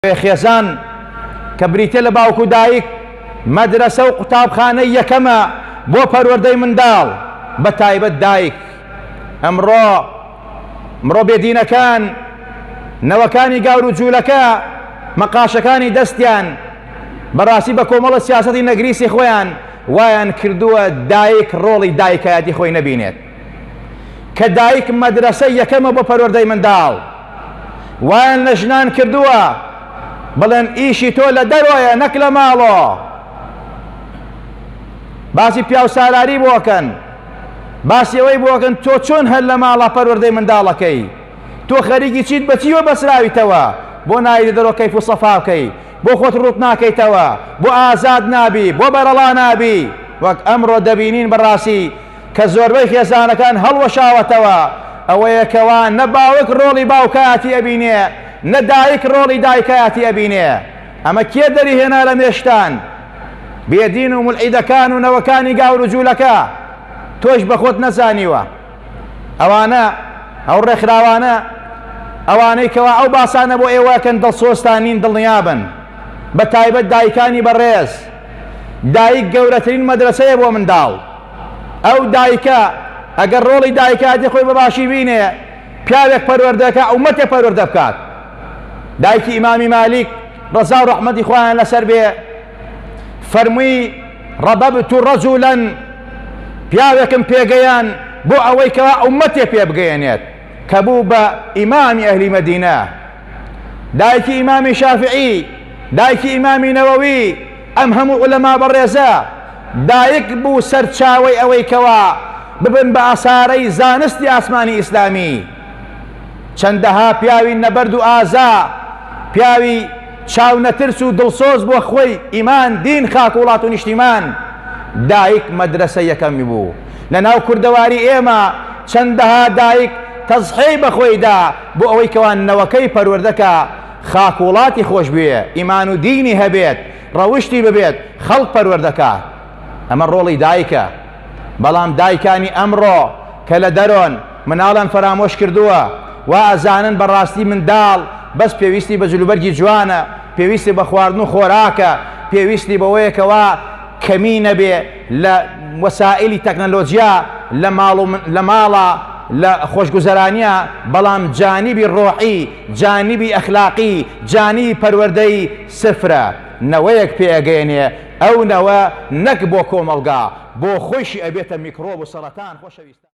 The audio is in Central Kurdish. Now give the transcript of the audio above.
خێزان کە بریتە لە باوکو دایک مەدرسە و قوتابخانەی یەکەمە بۆ پەروەردەی منداڵ بە تایبەت دایک. ئەمڕۆ بێدینەکان نەوەکانی گاور و جوولەکە مەقاشەکانی دەستیان بەڕاستی بە کۆمەڵە سیاسەتی نەگریسی خۆیان وایان کردووە دایک ڕۆڵی دایکایەتی خۆی نەبینێت، کە دایک مەدرسەی یەکەمە بۆ پەروەردەی منداڵ. وایان لە ژنان کردووە بڵێن ئیشی تۆ لە دەرۆیە نەک لە ماڵۆ. باسی پیاو سالاری بۆکەن، باسی ئەوەی بۆکەن تۆ چۆن هەر لە ماڵە پەروەردەی منداڵەکەی، تۆ خەریکی چیت بەچیوە بەسراویتەوە بۆ نایدە دەرۆ کەیف و سەفا بکەی، بۆ خۆت ڕوت ناکەیتەوە، بۆ ئازاد نابی، بۆ بەرەڵا نابی. وەک ئەمڕۆ دەبینین بەڕاستی کە زۆربەی خێزانەکان هەڵوەشاوەتەوە ئەوەیە کەوا نە باوک ڕۆڵی باوکایەتی ئەبینێ نە دایک ڕۆڵی دایکایەتی ئەبینێ. ئەمە کێ دەریهێنا لە مێشتان؟ بێدین و مولعیدەکان و نەوەکانی گاور و جوولەکە. تۆش بە خۆت نەزانیوە ئەوانە ئەو ڕێکخراوانە ئەوانەی کەوا ئەو باسانە بۆ ئێوەکەن دڵسۆستانین دڵنیابن، بە تایبەت دایکانی بەڕێز. دایک گەورەترین مەدرسەیە بۆ منداڵ. ئەو دایکە ئەگەر ڕۆڵی دایکایەتی خۆی بەباشی بینێ پیاوێک پەروەردەکە ئومەتێ پەروەردە بکات. دایکی ئیمامی مالیک ڕەزا و ڕەحمەتی خۆیان لەسەر بێ فەرمووی ڕەبەبت ڕەجوولەن، پیاوێکم پێگەیان بۆ ئەوەی کەوا ئومەتێ پێ بگەیەنێت کە بوو بە ئیمامی ئەهلی مەدینە. دایکی ئیمامی شافعی، دایکی ئیمامی نەوەوی، ئەم هەموو عولەما بەڕێزە دایک بوو سەرچاوەی ئەوەی کەوا ببن بە ئاسارەی زانستی ئاسمانی ئیسلامی. چەندەها پیاوی نەبەرد و ئازا، پیاوی چاو نەترس و دڵسۆز بۆ خۆی ئیمان دین خاک وڵات و نیشتیمان دایک مەدرسە یەکەمی بوو. لە ناو کوردەواری ئێمە چەندەها دایک تەزحی بە خۆیدا بۆ ئەوەی کەوانەوەکەی پەروەردەکە خاک وڵاتی خۆش بێ، ئیمان و دینی هەبێت، ڕەوشتی ببێت، خەڵک پەروەردەکە. ئەمە ڕۆڵی دایکە. بەڵام دایکانی ئەمڕۆ کە لە دەرۆن مناڵان فەرامۆش کردووە و ئەزانن بەڕاستی منداڵ بەس پێویستی بە جلوبەرگی جوانە، پێویستی بە خواردن و خۆراکە، پێویستی بەوەیەکەوە کەمی نەبێ لە وەسائلی تەکنەلۆجیا لە ماڵە لە خۆشگوزەرانیە، بەڵام جانیبی ڕۆحی، جانیبی ئەخلاقی، جانیبی پەروەردەی سفرە. نەوەیەک پێگەێنێ ئەو نەوە نەک بۆ کۆمەڵگا، بۆ خۆشی ئەبێتە میکرۆب و سەرەتان. خۆشەویستان